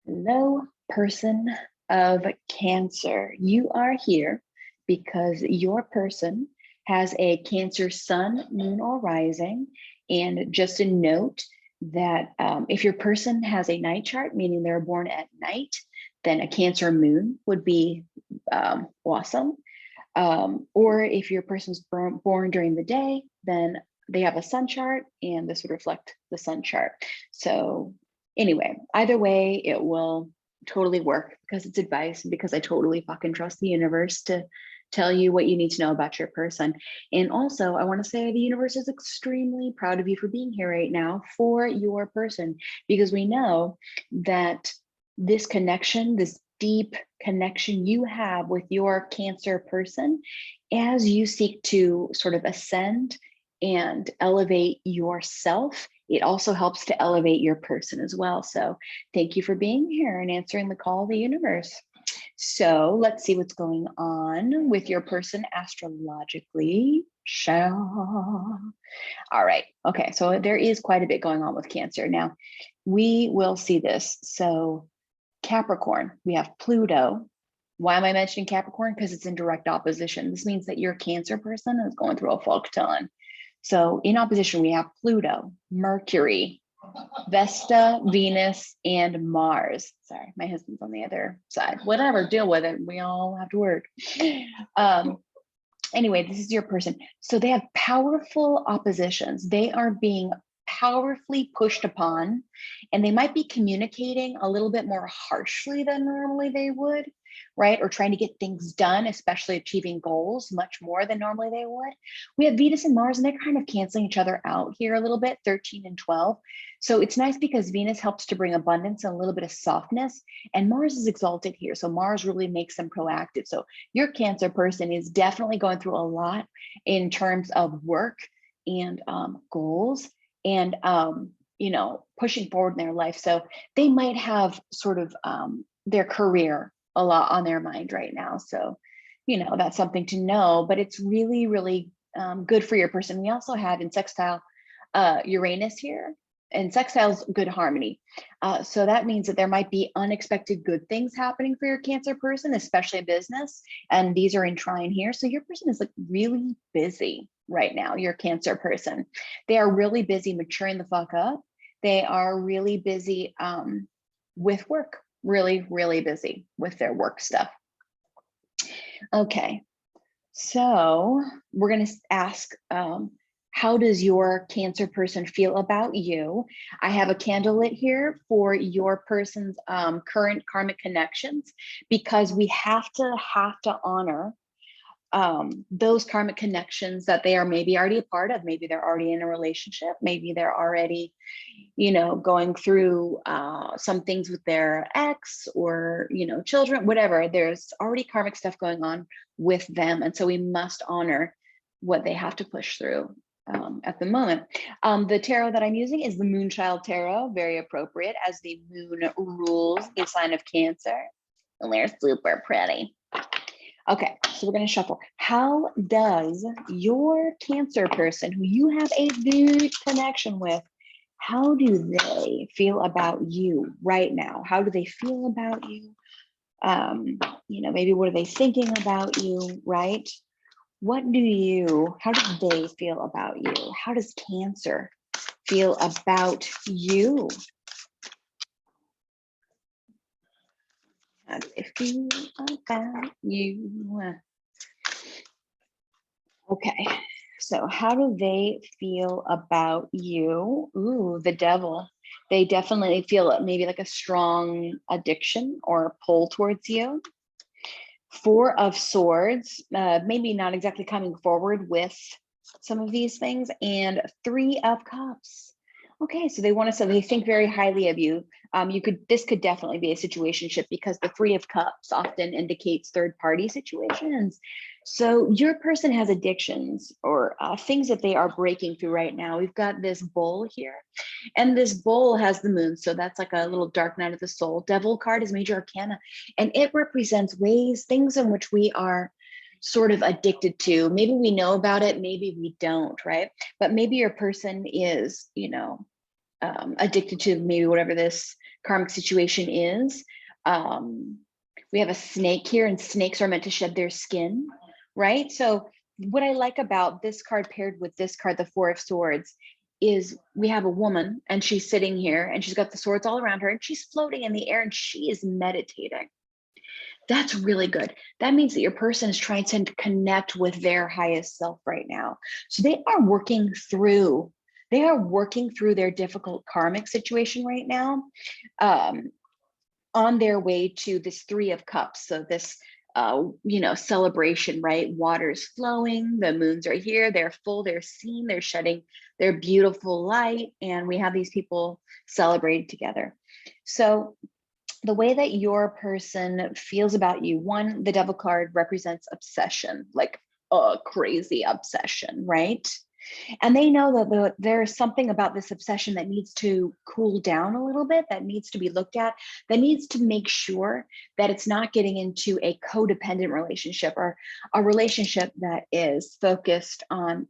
Hello, person of Cancer. You are here because your person has a Cancer sun, moon, or rising. And just a note that if your person has a night chart, meaning they're born at night, then a Cancer moon would be awesome. Or if your person's born during the day, then they have a sun chart and this would reflect the sun chart. So anyway, either way, it will totally work because it's advice and because I totally fucking trust the universe to tell you what you need to know about your person. And also, I want to say the universe is extremely proud of you for being here right now for your person, because we know that this connection, this deep connection you have with your Cancer person, as you seek to sort of ascend and elevate yourself, it also helps to elevate your person as well. So thank you for being here and answering the call of the universe. So let's see what's going on with your person astrologically. All right. Okay. So there is quite a bit going on with Cancer. Now we will see this. So Capricorn, we have Pluto. Why am I mentioning Capricorn? Because it's in direct opposition. This means that your Cancer person is going through a fuck ton. So in opposition, we have Pluto, Mercury, Vesta, Venus, and Mars. Sorry, my husband's on the other side. Whatever, deal with it. We all have to work. Anyway, this is your person. So they have powerful oppositions. They are being powerfully pushed upon, and they might be communicating a little bit more harshly than normally they would, right? Or trying to get things done, especially achieving goals much more than normally they would. We have Venus and Mars, and they're kind of canceling each other out here a little bit, 13 and 12. So it's nice because Venus helps to bring abundance and a little bit of softness, and Mars is exalted here. So Mars really makes them proactive. So your Cancer person is definitely going through a lot in terms of work and goals and pushing forward in their life. So they might have sort of their career a lot on their mind right now. So that's something to know, but it's really, really good for your person. We also have in sextile Uranus here, and sextile's good harmony. So that means that there might be unexpected good things happening for your Cancer person, especially business. And these are in trine here. So your person is like really busy right now, your Cancer person. They are really busy maturing the fuck up. They are really busy with work, really, really busy with their work stuff. Okay, so we're going to ask, how does your Cancer person feel about you? I have a candle lit here for your person's current karmic connections, because we have to honor those karmic connections that they are maybe already a part of. Maybe they're already in a relationship. Maybe they're already, going through some things with their ex or, children, whatever. There's already karmic stuff going on with them. And so we must honor what they have to push through at the moment. The tarot that I'm using is the Moonchild Tarot, very appropriate as the moon rules the sign of Cancer. And they're super pretty. Okay, so we're going to shuffle. How does your Cancer person, who you have a deep connection with, how do they feel about you right now? How do they feel about you? Maybe what are they thinking about you, right? How do they feel about you? How does Cancer feel about you? How do they feel about you? Okay, so how do they feel about you? Ooh, the Devil. They definitely feel maybe like a strong addiction or pull towards you. Four of Swords, maybe not exactly coming forward with some of these things, and Three of Cups. Okay, so they think very highly of you. This could definitely be a situationship, because the Three of Cups often indicates third-party situations. So your person has addictions or things that they are breaking through right now. We've got this Bull here, and this Bull has the moon. So that's like a little dark night of the soul. Devil card is major arcana, and it represents things in which we are sort of addicted to. Maybe we know about it, maybe we don't, right? But maybe your person is, addicted to maybe whatever this karmic situation is. We have a snake here, and snakes are meant to shed their skin, right? So what I like about this card paired with this card, the Four of Swords, is we have a woman and she's sitting here and she's got the swords all around her and she's floating in the air and she is meditating. That's really good. That means that your person is trying to connect with their highest self right now. So they are working through their difficult karmic situation right now, on their way to this Three of Cups. So this, celebration, right? Water's flowing, the moons are here, they're full, they're seen, they're shedding their beautiful light, and we have these people celebrating together. So the way that your person feels about you, one, the Devil card represents obsession, like a crazy obsession, right? And they know that there's something about this obsession that needs to cool down a little bit, that needs to be looked at, that needs to make sure that it's not getting into a codependent relationship or a relationship that is focused on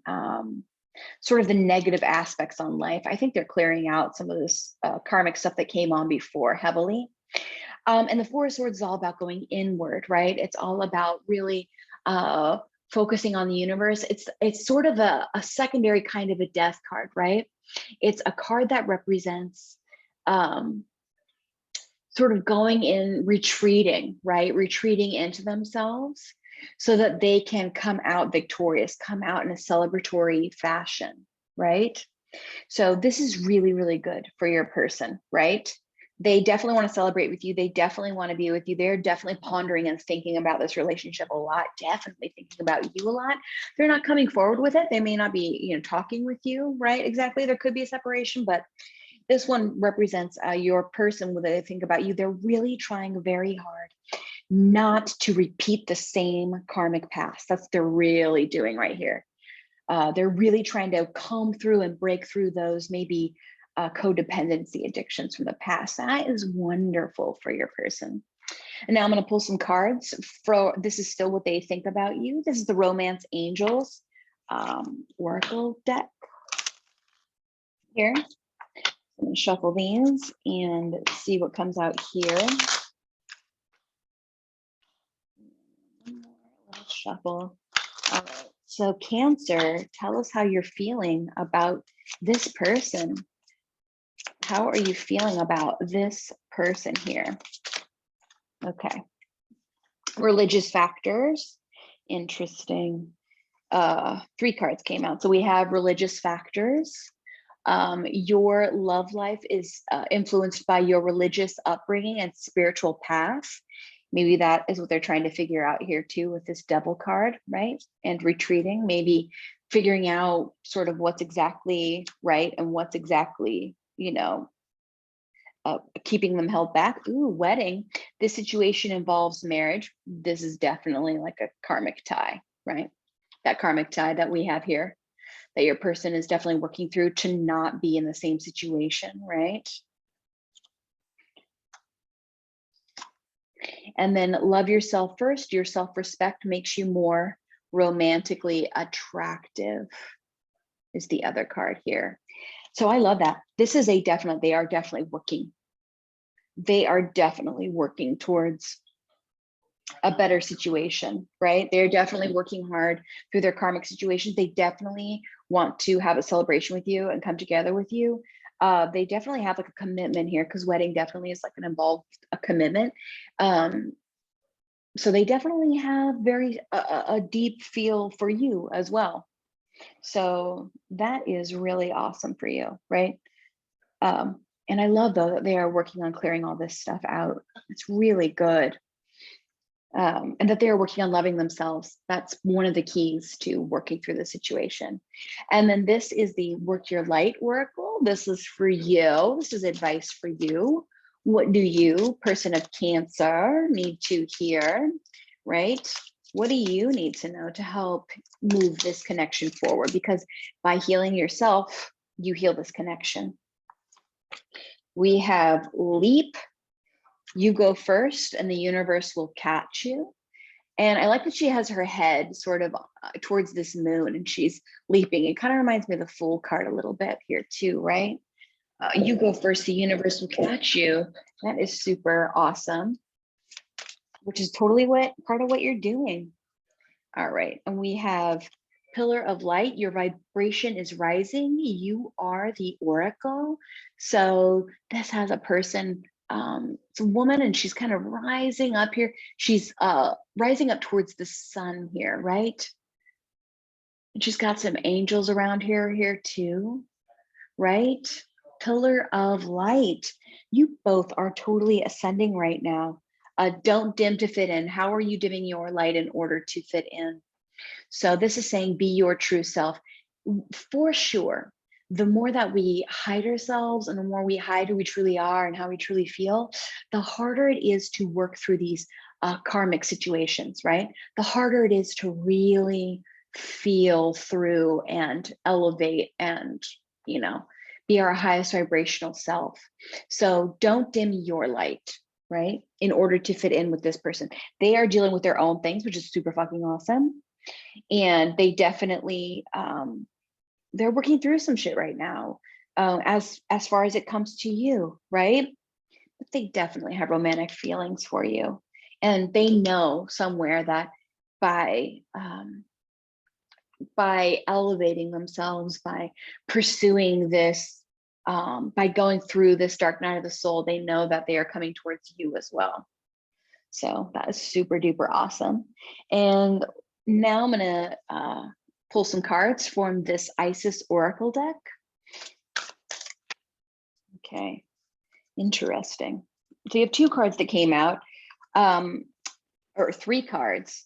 sort of the negative aspects on life. I think they're clearing out some of this karmic stuff that came on before heavily. And the Four of Swords is all about going inward, right? It's all about really focusing on the universe. It's sort of a secondary kind of a death card, right? It's a card that represents sort of going in, retreating, right? Retreating into themselves so that they can come out victorious, come out in a celebratory fashion, right? So this is really, really good for your person, right? They definitely want to celebrate with you. They definitely want to be with you. They're definitely pondering and thinking about this relationship a lot, definitely thinking about you a lot. They're not coming forward with it. They may not be, talking with you, right? Exactly. There could be a separation, but this one represents your person when they think about you. They're really trying very hard not to repeat the same karmic past. That's what they're really doing right here. They're really trying to comb through and break through those maybe codependency addictions from the past. That is wonderful for your person. And now I'm going to pull some cards. This is still what they think about you. This is the Romance Angels Oracle deck here. I'm going to shuffle these and see what comes out here. Let's shuffle. All right. So Cancer, tell us how you're feeling about this person. How are you feeling about this person here? Okay. Religious factors. Interesting. 3 cards came out. So we have religious factors. Your love life is influenced by your religious upbringing and spiritual path. Maybe that is what they're trying to figure out here too with this Devil card, right? And retreating, maybe figuring out sort of what's exactly right and what's exactly, keeping them held back. Ooh, wedding. This situation involves marriage. This is definitely like a karmic tie, right? That karmic tie that we have here, that your person is definitely working through to not be in the same situation, right? And then love yourself first. Your self-respect makes you more romantically attractive is the other card here. So I love that. This is a definite, they are definitely working. They are definitely working towards a better situation, right? They're definitely working hard through their karmic situations. They definitely want to have a celebration with you and come together with you. They definitely have like a commitment here because wedding definitely is like an involved a commitment. So they definitely have a deep feel for you as well. So that is really awesome for you, right? And I love though that they are working on clearing all this stuff out. It's really good. And that they're working on loving themselves. That's one of the keys to working through the situation. And then this is the Work Your Light Oracle. This is for you. This is advice for you. What do you, person of Cancer, need to hear, right? What do you need to know to help move this connection forward? Because by healing yourself, you heal this connection. We have Leap. You go first and the universe will catch you. And I like that she has her head sort of towards this moon and she's leaping. It kind of reminds me of the Fool card a little bit here too, right? You go first, the universe will catch you. That is super awesome, which is totally part of what you're doing. All right, and we have pillar of light. Your vibration is rising. You are the oracle. So this has a person, it's a woman, and she's kind of rising up here. She's rising up towards the sun here, right? And she's got some angels around here too, right? Pillar of light. You both are totally ascending right now. Don't dim to fit in. How are you dimming your light in order to fit in? So this is saying be your true self. For sure, the more that we hide ourselves and the more we hide who we truly are and how we truly feel, the harder it is to work through these karmic situations, right? The harder it is to really feel through and elevate and, you know, be our highest vibrational self. So don't dim your light, right? In order to fit in with this person. They are dealing with their own things, which is super fucking awesome. And they definitely, they're working through some shit right now, as far as it comes to you, right? But they definitely have romantic feelings for you. And they know somewhere that by elevating themselves, by pursuing this, by going through this dark night of the soul, they know that they are coming towards you as well. So that is super duper awesome. And now I'm gonna pull some cards from this Isis Oracle deck. Okay, interesting. So you have two cards that came out, or three cards.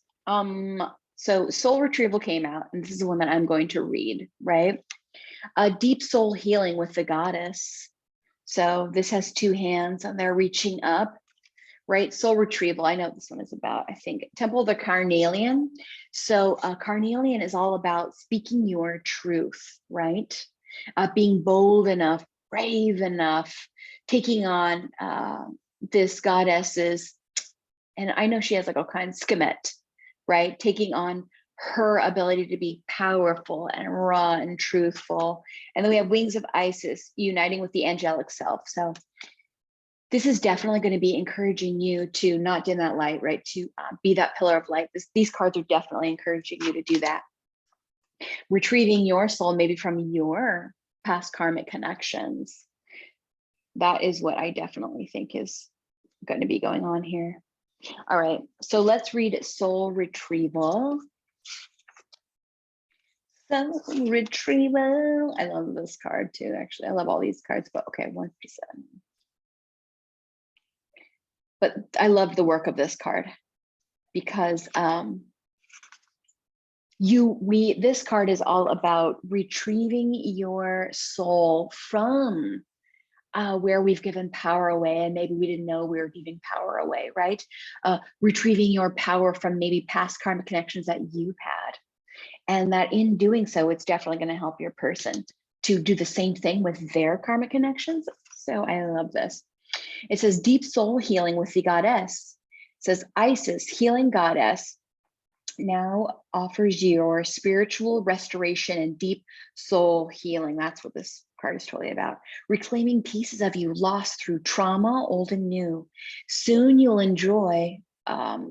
So Soul Retrieval came out, and this is the one that I'm going to read, right? Deep soul healing with the goddess. So this has two hands and they're reaching up, right? Soul Retrieval, I know what this one is about, I think. Temple of the Carnelian. So Carnelian is all about speaking your truth, right? Being bold enough, brave enough, taking on this goddess's, and I know she has like all kinds of skemet, right? Taking on her ability to be powerful and raw and truthful. And then we have Wings of Isis, uniting with the angelic self. So this is definitely going to be encouraging you to not dim that light, right? To be that pillar of light. These cards are definitely encouraging you to do that. Retrieving your soul, maybe from your past karmic connections. That is what I definitely think is going to be going on here. All right, so let's read Soul Retrieval. Soul Retrieval. I love this card too, actually. I love all these cards, but okay, 1%. But I love the work of this card because this card is all about retrieving your soul from where we've given power away, and maybe we didn't know we were giving power away, right? Retrieving your power from maybe past karmic connections that you've had. And that in doing so, it's definitely going to help your person to do the same thing with their karmic connections. So I love this. It says deep soul healing with the goddess. It says Isis, healing goddess, now offers your spiritual restoration and deep soul healing. That's what this card is totally about. Reclaiming pieces of you lost through trauma, old and new. Soon you'll enjoy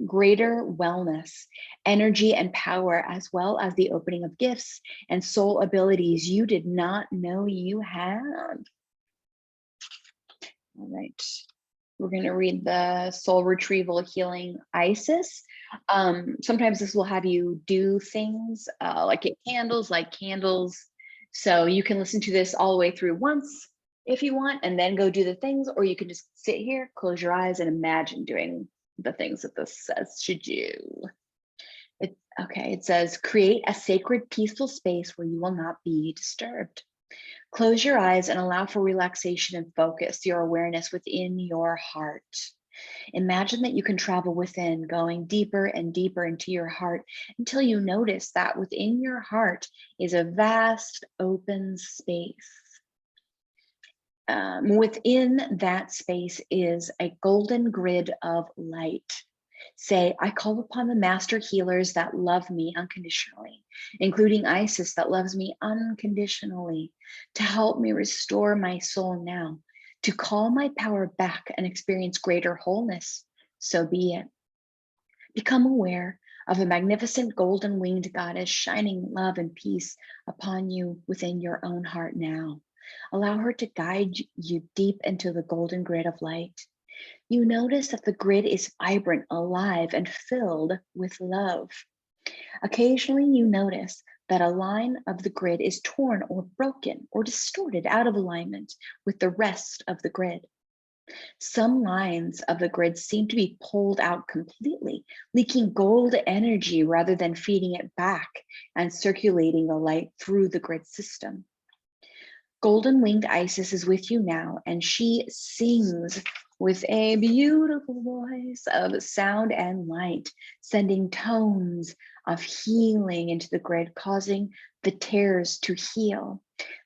greater wellness, energy, and power, as well as the opening of gifts and soul abilities you did not know you had. All right. We're going to read the Soul Retrieval Healing Isis. Sometimes this will have you do things like get candles, light candles. So you can listen to this all the way through once if you want, and then go do the things, or you can just sit here, close your eyes, and imagine doing the things that this says to do. It says, create a sacred, peaceful space where you will not be disturbed. Close your eyes and allow for relaxation and focus your awareness within your heart. Imagine that you can travel within, going deeper and deeper into your heart until you notice that within your heart is a vast open space. Within that space is a golden grid of light. Say, I call upon the master healers that love me unconditionally, including Isis that loves me unconditionally, to help me restore my soul now, to call my power back and experience greater wholeness. So be it. Become aware of a magnificent golden winged goddess shining love and peace upon you within your own heart now. Allow her to guide you deep into the golden grid of light. You notice that the grid is vibrant, alive, and filled with love. Occasionally, you notice that a line of the grid is torn or broken or distorted out of alignment with the rest of the grid. Some lines of the grid seem to be pulled out completely, leaking gold energy rather than feeding it back and circulating the light through the grid system. Golden winged Isis is with you now, and she sings with a beautiful voice of sound and light, sending tones of healing into the grid, causing the tears to heal,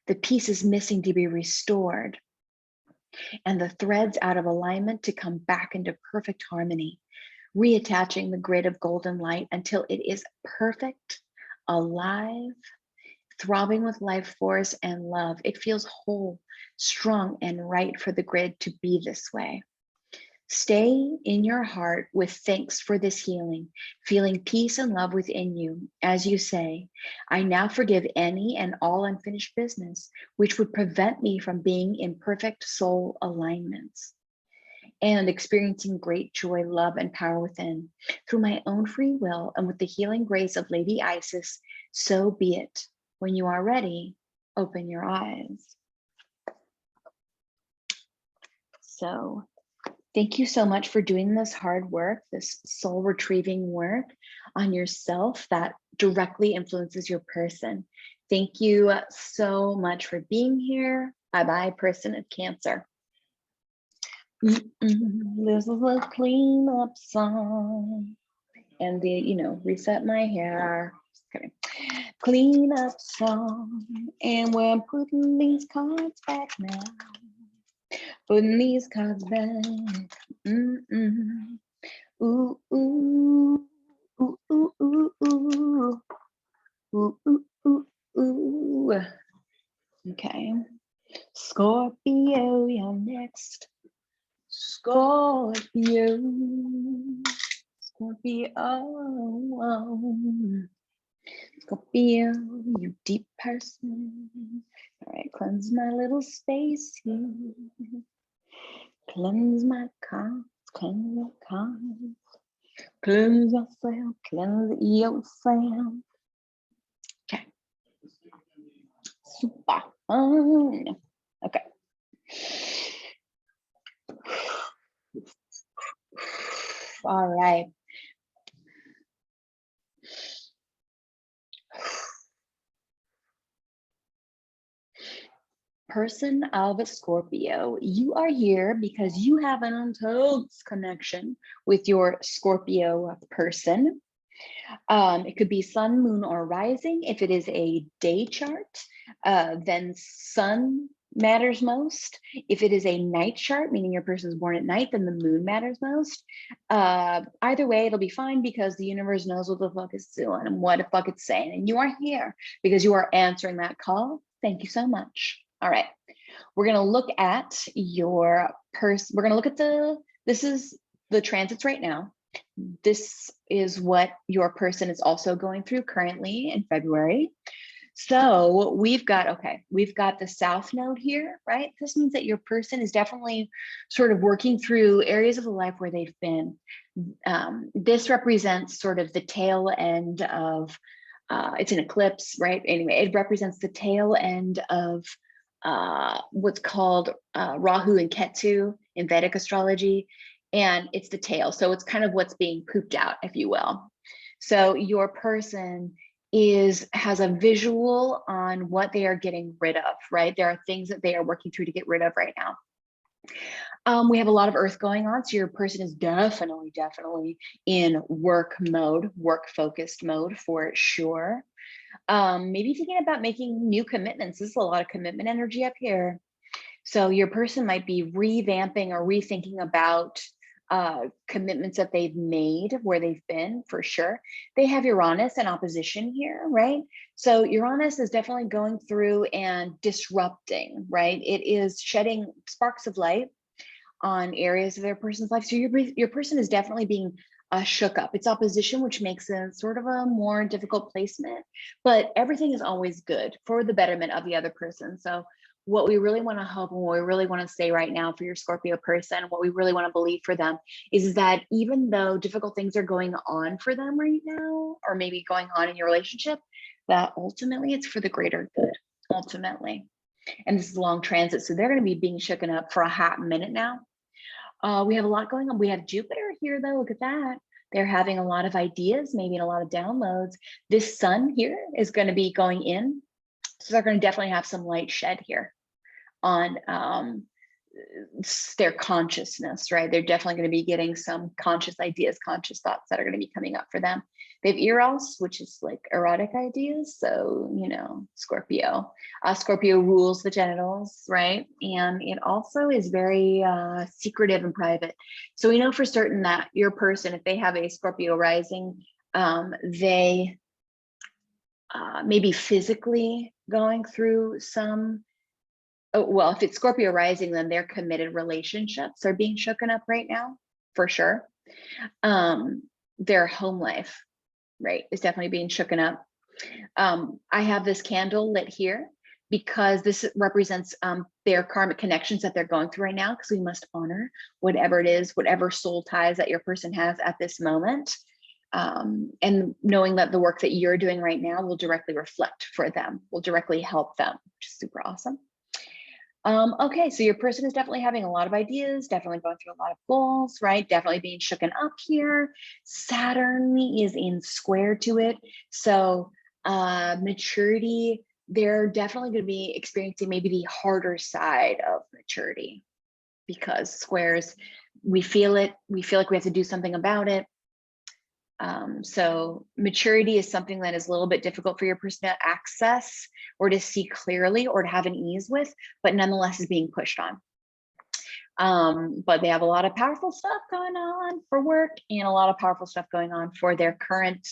the pieces missing to be restored, and the threads out of alignment to come back into perfect harmony, reattaching the grid of golden light until it is perfect, alive, throbbing with life force and love. It feels whole, strong, and right for the grid to be this way. Stay in your heart with thanks for this healing, feeling peace and love within you as you say, I now forgive any and all unfinished business which would prevent me from being in perfect soul alignments and experiencing great joy, love, and power within. Through my own free will and with the healing grace of Lady Isis, so be it. When you are ready, open your eyes. So, thank you so much for doing this hard work, this soul retrieving work on yourself that directly influences your person. Thank you so much for being here. Bye-bye, person of Cancer. This is a cleanup song. And the, reset my hair. Just kidding. Cleanup song. And we're putting these cards back now. Putting these cards back. Ooh, ooh, ooh, ooh, ooh, ooh, ooh, ooh, ooh. Okay. Scorpio, you're next. Scorpio. Scorpio. Scorpio, you deep person. All right, cleanse my little space here. Cleanse my cards, cleanse your cards. Cleanse yourself, cleanse yourself. Okay. Super fun. Okay. All right. Person of Scorpio, you are here because you have an untold connection with your Scorpio person. It could be sun, moon, or rising. If it is a day chart, then sun matters most. If it is a night chart, meaning your person is born at night, then the moon matters most. Either way, it'll be fine because the universe knows what the fuck it's doing and what the fuck it's saying. And you are here because you are answering that call. Thank you so much. All right, we're gonna look at your person. We're gonna look at this is the transits right now. This is what your person is also going through currently in February. So we've got the South Node here, right? This means that your person is definitely sort of working through areas of the life where they've been. This represents sort of the tail end of, it's an eclipse, right? Anyway, it represents the tail end of what's called Rahu and Ketu in Vedic astrology. And it's the tail. So it's kind of what's being pooped out, if you will. So your person has a visual on what they are getting rid of, right? There are things that they are working through to get rid of right now. We have a lot of earth going on. So your person is definitely in work mode, work focused mode for sure. Maybe thinking about making new commitments. This is a lot of commitment energy up here. So your person might be revamping or rethinking about commitments that they've made where they've been, for sure. They have Uranus in opposition here, right? So Uranus is definitely going through and disrupting, right? It is shedding sparks of light on areas of their person's life. So your person is definitely being shook up. It's opposition, which makes it sort of a more difficult placement, but everything is always good for the betterment of the other person. So what we really want to hope and what we really want to say right now for your Scorpio person, what we really want to believe for them is that even though difficult things are going on for them right now, or maybe going on in your relationship, that ultimately it's for the greater good, ultimately. And this is a long transit, so they're going to be being shooken up for a hot minute now. We have a lot going on. We have Jupiter here, though. Look at that. They're having a lot of ideas, maybe a lot of downloads. This sun here is going to be going in. So they're going to definitely have some light shed here on their consciousness, right? They're definitely going to be getting some conscious ideas, conscious thoughts that are going to be coming up for them. They have Eros, which is like erotic ideas. So, you know, Scorpio. Scorpio rules the genitals, right? And it also is very secretive and private. So we know for certain that your person, if they have a Scorpio rising, they may be physically going through some, well, if it's Scorpio rising, then their committed relationships are being shooken up right now, for sure. Their home life, right, is definitely being shooken up. I have this candle lit here because this represents their karmic connections that they're going through right now, because we must honor whatever it is, whatever soul ties that your person has at this moment. And knowing that the work that you're doing right now will directly reflect for them, will directly help them, which is super awesome. Okay, so your person is definitely having a lot of ideas, definitely going through a lot of goals, right? Definitely being shooken up here. Saturn is in square to it. So maturity, they're definitely going to be experiencing maybe the harder side of maturity, because squares, we feel it, we feel like we have to do something about it. So maturity is something that is a little bit difficult for your person to access or to see clearly or to have an ease with, but nonetheless is being pushed on. But they have a lot of powerful stuff going on for work and a lot of powerful stuff going on for their current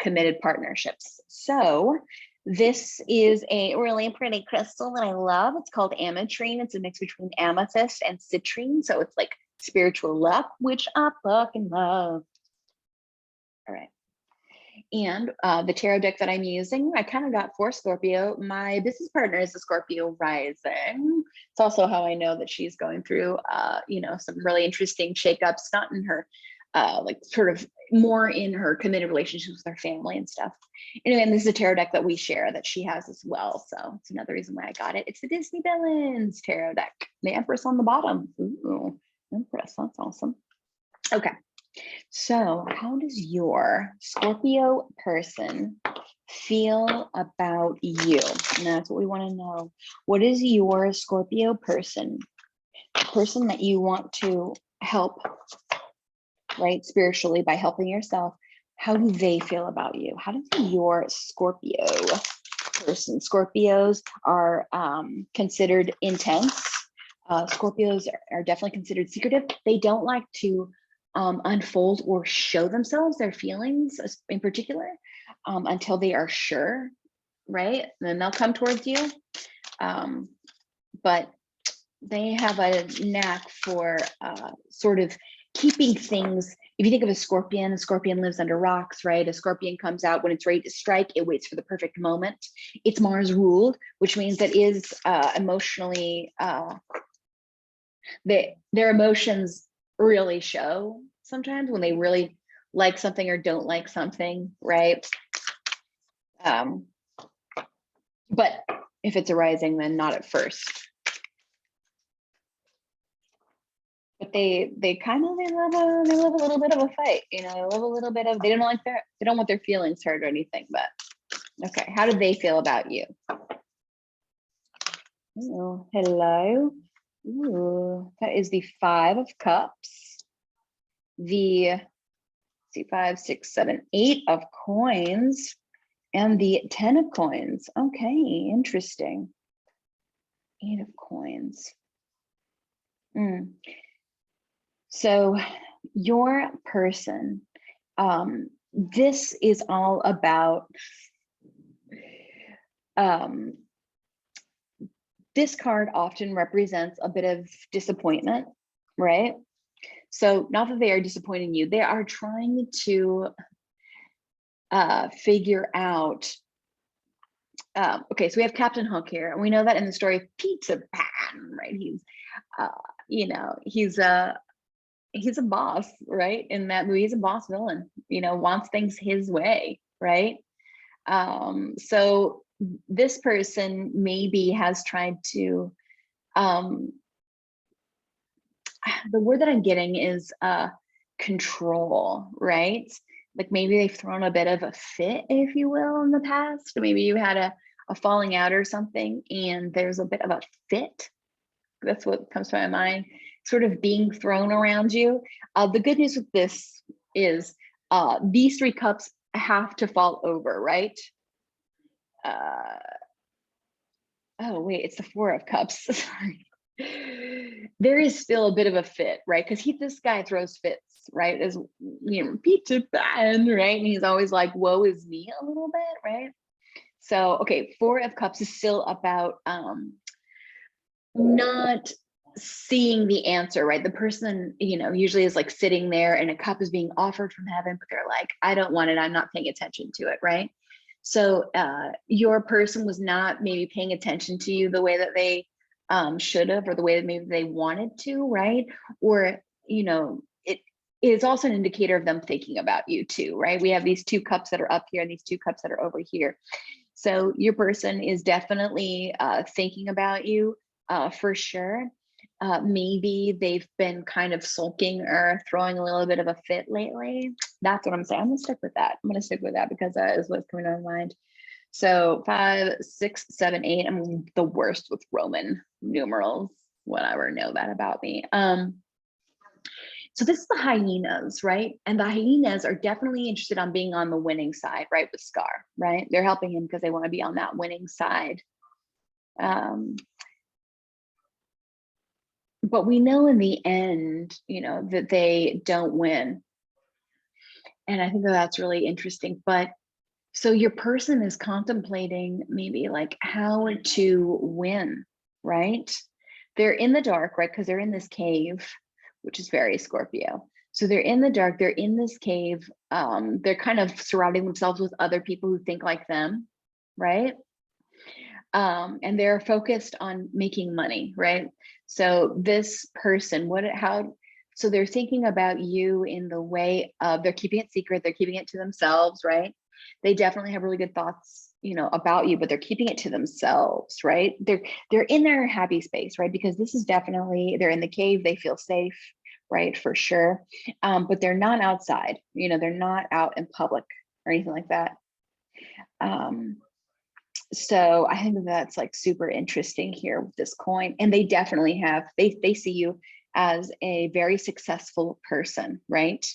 committed partnerships. So this is a really pretty crystal that I love. It's called Amatrine. It's a mix between amethyst and citrine. So it's like spiritual luck, which I fucking love. All right. And the tarot deck that I'm using, I kind of got for Scorpio. My business partner is a Scorpio rising. It's also how I know that she's going through, you know, some really interesting shakeups, not in her, like sort of more in her committed relationships with her family and stuff. Anyway, and this is a tarot deck that we share that she has as well. So it's another reason why I got it. It's the Disney Villains tarot deck. The Empress on the bottom. Ooh, Empress, that's awesome. Okay. So how does your Scorpio person feel about you? And that's what we want to know. What is your Scorpio person, the person that you want to help, right, spiritually by helping yourself? How do they feel about you? How does your Scorpio person, Scorpios are considered intense. Scorpios are definitely considered secretive. They don't like to unfold or show themselves, their feelings in particular, until they are sure, right? And then they'll come towards you. But they have a knack for sort of keeping things. If you think of a scorpion lives under rocks, right? A scorpion comes out when it's ready to strike. It waits for the perfect moment. It's Mars ruled, which means that is emotionally, their emotions really show sometimes when they really like something or don't like something, right? But if it's arising, then not at first. But they love a little bit of a fight, you know. They love a little bit of, they don't want their feelings hurt or anything. But okay, how do they feel about you? Oh, hello. Ooh, that is the 5 of Cups. The 5, 6, 7, 8 of coins, and the 10 of coins. Okay, interesting. 8 of coins. So your person, this is all about, this card often represents a bit of disappointment, right? So not that they are disappointing you, they are trying to figure out, okay, so we have Captain Hook here, and we know that in the story of Peter Pan, right? He's, you know, he's a boss, right? In that movie, he's a boss villain, you know, wants things his way, right? So this person maybe has tried to, the word that I'm getting is control, right? Like maybe they've thrown a bit of a fit, if you will, in the past. Maybe you had a falling out or something, and there's a bit of a fit. That's what comes to my mind, sort of being thrown around you. The good news with this is these 3 cups have to fall over, right? Oh, wait, it's the 4 of cups. Sorry. There is still a bit of a fit, right? Because this guy throws fits, right? As you know, Peter Pan, right? And he's always like, woe is me a little bit, right? So, okay, 4 of cups is still about not seeing the answer, right? The person, you know, usually is like sitting there and a cup is being offered from heaven, but they're like, I don't want it. I'm not paying attention to it, right? So your person was not maybe paying attention to you the way that they should have, or the way that maybe they wanted to, right? Or, you know, it is also an indicator of them thinking about you too, right? We have these 2 cups that are up here and these 2 cups that are over here. So your person is definitely thinking about you for sure. Maybe they've been kind of sulking or throwing a little bit of a fit lately. That's what I'm saying. I'm gonna stick with that. I'm gonna stick with that because that is what's coming to my mind. So 5, 6, 7, 8. I'm the worst with Roman numerals. Whatever, know that about me. So this is the hyenas, right? And the hyenas are definitely interested on being on the winning side, right? With Scar, right? They're helping him because they want to be on that winning side. But we know in the end, you know, that they don't win. And I think that that's really interesting. But so your person is contemplating maybe like how to win, right? They're in the dark, right? Because they're in this cave, which is very Scorpio. So they're in the dark, they're in this cave. They're kind of surrounding themselves with other people who think like them, right? And they're focused on making money, right? So this person, so they're thinking about you in the way of, they're keeping it secret, they're keeping it to themselves, right? They definitely have really good thoughts, you know, about you, but they're keeping it to themselves, right? They're in their happy space, right? Because this is definitely, they're in the cave, they feel safe, right? For sure. But they're not outside, you know, they're not out in public or anything like that. So I think that's like super interesting here with this coin. And they definitely have, they see you as a very successful person, right?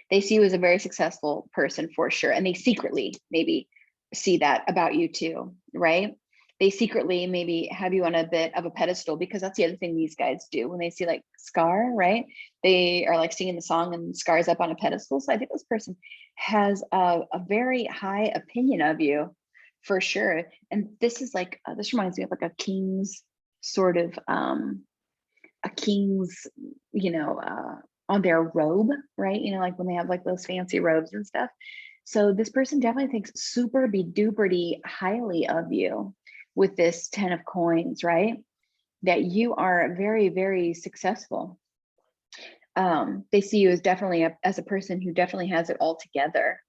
They see you as a very successful person for sure. And they secretly maybe see that about you too, right? They secretly maybe have you on a bit of a pedestal, because that's the other thing these guys do when they see like Scar, right? They are like singing the song and Scar's up on a pedestal. So I think this person has a very high opinion of you for sure. And this is like, this reminds me of like a king's sort of, a king's, you know, on their robe, right? You know, like when they have like those fancy robes and stuff. So this person definitely thinks super duper highly of you with this 10 of coins, right? That you are very, very successful. They see you as definitely as a person who definitely has it all together,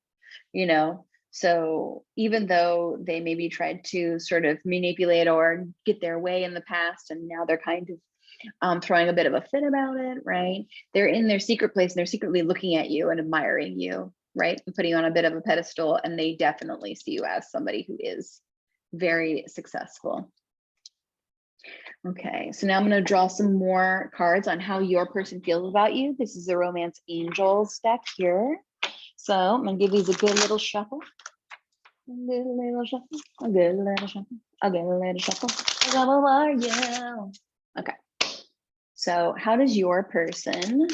you know? So even though they maybe tried to sort of manipulate or get their way in the past, and now they're kind of throwing a bit of a fit about it, right? They're in their secret place and they're secretly looking at you and admiring you, right? And putting you on a bit of a pedestal, and they definitely see you as somebody who is very successful. Okay, so now I'm going to draw some more cards on how your person feels about you. This is the Romance Angels deck here. So I'm going to give these a good little shuffle. A good little shuffle. A good little shuffle. A good little shuffle. Yeah. Okay. So how does your person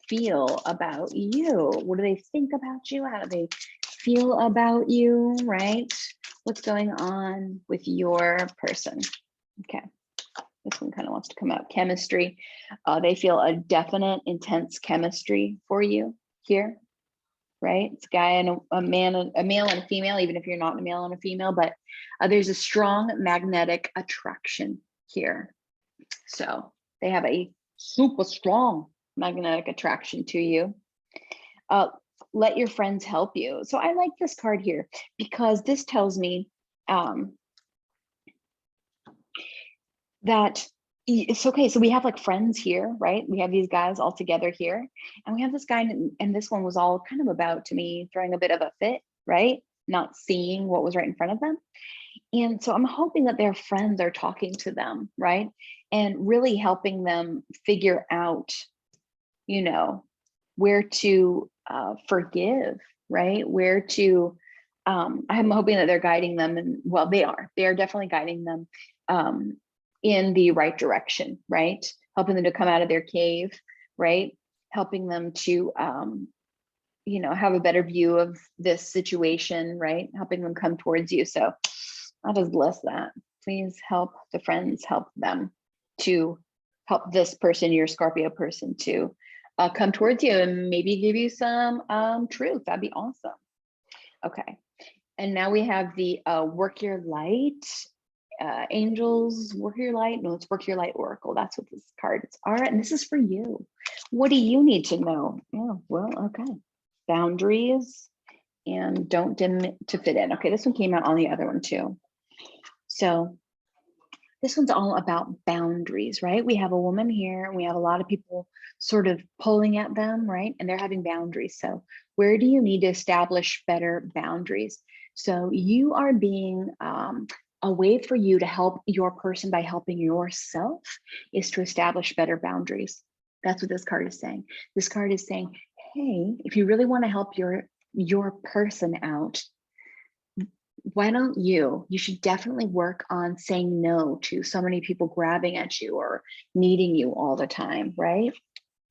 feel about you? What do they think about you? How do they feel about you, right? What's going on with your person? Okay, this one kind of wants to come out. Chemistry. They feel a definite, intense chemistry for you here, right? It's a guy and a male and a female, even if you're not a male and a female, but there's a strong magnetic attraction here. So they have a super strong magnetic attraction to you. Let your friends help you. So I like this card here because this tells me that it's okay. So we have like friends here, right? We have these guys all together here, and we have this guy, and this one was all kind of about, to me, throwing a bit of a fit, right? Not seeing what was right in front of them. And so I'm hoping that their friends are talking to them, right? And really helping them figure out, you know, where to forgive, right? Where to, I'm hoping that they're guiding them, and well, they are definitely guiding them in the right direction, right? Helping them to come out of their cave, right? Helping them to, you know, have a better view of this situation, right? Helping them come towards you. So I'll just bless that. Please help the friends, help them to help this person, your Scorpio person, to come towards you and maybe give you some truth. That'd be awesome. Okay. And now we have the work your light. Angels, work your light. No, it's work your light oracle. That's what this card is. All right, and this is for you. What do you need to know? Oh, well, okay. Boundaries and don't dim to fit in. Okay, this one came out on the other one too. So this one's all about boundaries, right? We have a woman here and we have a lot of people sort of pulling at them, right? And they're having boundaries. So where do you need to establish better boundaries? So you are being, a way for you to help your person by helping yourself is to establish better boundaries. That's what this card is saying. This card is saying, hey, if you really want to help your person out, why don't you should definitely work on saying no to so many people grabbing at you or needing you all the time, right?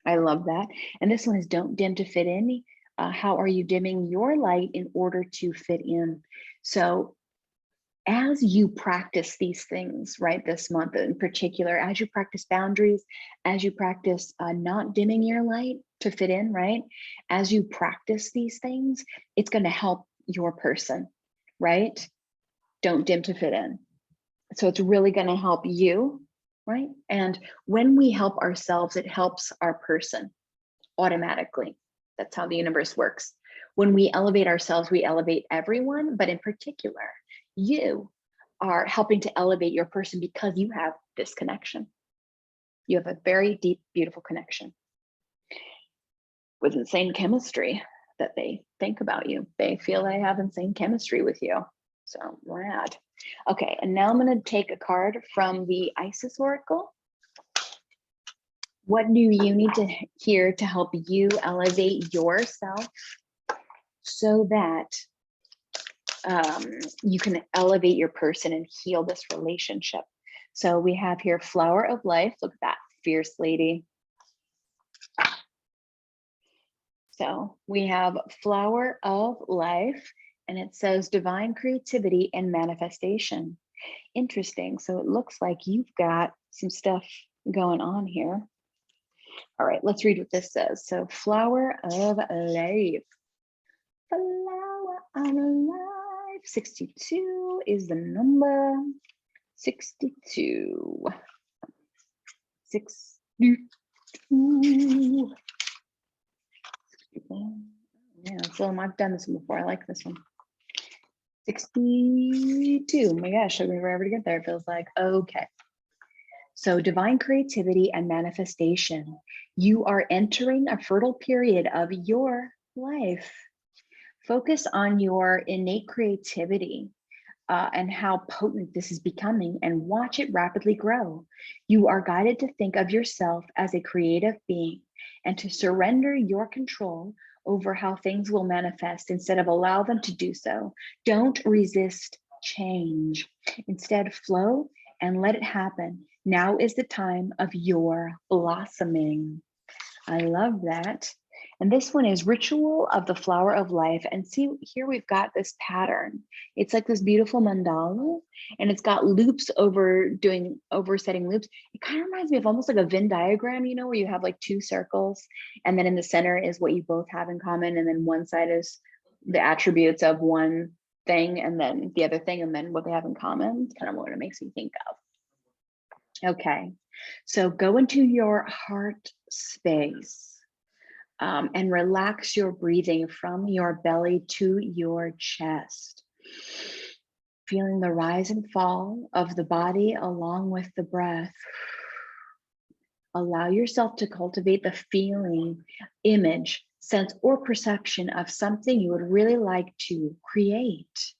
I love that. And this one is don't dim to fit in. How are you dimming your light in order to fit in? So as you practice these things, right, this month in particular, as you practice boundaries, as you practice not dimming your light to fit in, right? As you practice these things, it's going to help your person, right? Don't dim to fit in. So it's really going to help you, right? And when we help ourselves, it helps our person automatically. That's how the universe works. When we elevate ourselves, we elevate everyone, but in particular, you are helping to elevate your person because you have this connection. You have a very deep, beautiful connection with insane chemistry that they think about you. They feel they have insane chemistry with you. So rad. Okay, and now I'm going to take a card from the Isis Oracle. What do you need to hear to help you elevate yourself so that you can elevate your person and heal this relationship? So we have here Flower of Life. Look at that fierce lady. So we have Flower of Life, and it says divine creativity and manifestation. Interesting. So it looks like you've got some stuff going on here. All right, let's read what this says. So Flower of Life. Flower of Life. 62 is the number. 62. 62. Yeah, so I've done this one before. I like this one. 62. Oh my gosh, took me forever to get there. It feels like, okay. So divine creativity and manifestation. You are entering a fertile period of your life. Focus on your innate creativity and how potent this is becoming, and watch it rapidly grow. You are guided to think of yourself as a creative being and to surrender your control over how things will manifest instead of allow them to do so. Don't resist change. Instead, flow and let it happen. Now is the time of your blossoming. I love that. And this one is Ritual of the Flower of Life. And see, here we've got this pattern. It's like this beautiful mandala, and it's got loops oversetting loops. It kind of reminds me of almost like a Venn diagram, you know, where you have like two circles, and then in the center is what you both have in common. And then one side is the attributes of one thing, and then the other thing, and then what they have in common. It's kind of what it makes me think of. Okay, so go into your heart space. And relax your breathing from your belly to your chest. Feeling the rise and fall of the body along with the breath. Allow yourself to cultivate the feeling, image, sense, or perception of something you would really like to create,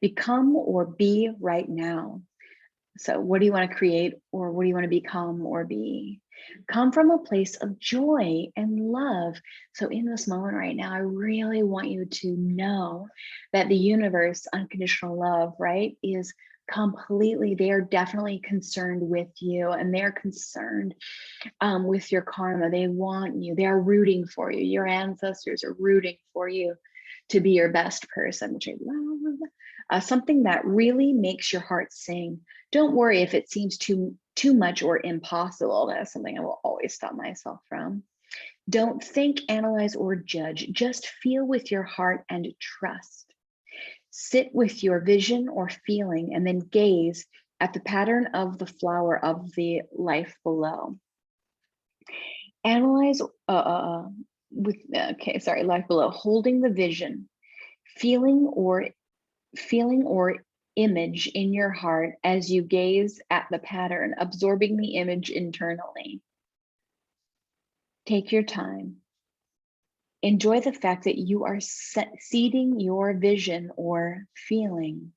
become, or be right now. So what do you want to create, or what do you want to become or be? Come from a place of joy and love. So in this moment right now, I really want you to know that the universe, unconditional love, right, is completely, they are definitely concerned with you, and they're concerned with your karma. They want you, they are rooting for you. Your ancestors are rooting for you to be your best person, which I love. Something that really makes your heart sing. Don't worry if it seems too much or impossible. That's something I will always stop myself from. Don't think, analyze, or judge. Just feel with your heart and trust. Sit with your vision or feeling, and then gaze at the pattern of the flower of the life below. Analyze life below, holding the vision, feeling or image in your heart as you gaze at the pattern, absorbing the image internally. Take your time. Enjoy the fact that you are seeding your vision or feeling.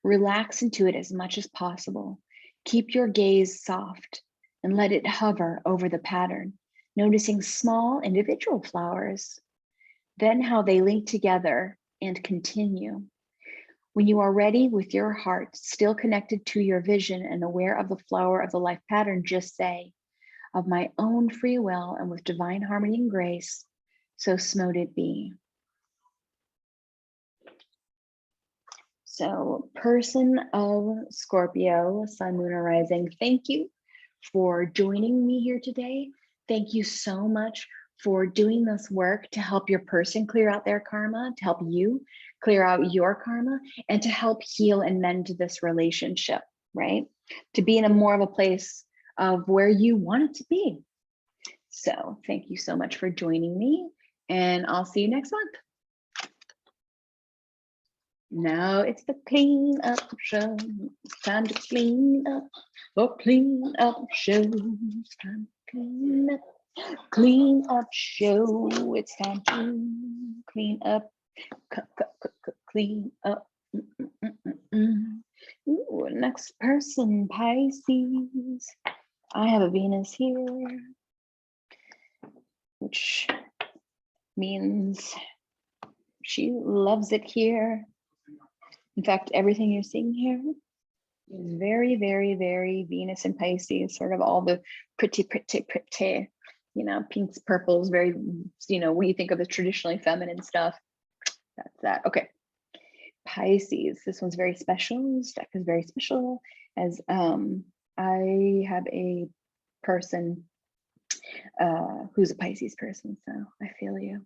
Relax into it as much as possible. Keep your gaze soft and let it hover over the pattern, noticing small individual flowers, then how they link together and continue. When you are ready with your heart still connected to your vision and aware of the flower of the life pattern, just say, of my own free will and with divine harmony and grace, so smote it be. So person of Scorpio, sun, moon, or rising, thank you for joining me here today. Thank you so much for doing this work to help your person clear out their karma, to help you clear out your karma, and to help heal and mend this relationship, right? To be in a more of a place of where you want it to be. So thank you so much for joining me, and I'll see you next month. Now it's the clean up show. It's time to clean up. Oh, clean up show. It's time to clean up. Clean up show. It's time to clean up. Clean up. Ooh, next person, Pisces. I have a Venus here, which means she loves it here. In fact, everything you're seeing here is very, very, very Venus and Pisces, sort of all the pretty, you know, pinks, purples, very, you know, when you think of the traditionally feminine stuff, that's that. Okay. Pisces, this one's very special. This deck is very special, as I have a person who's a Pisces person, so I feel you.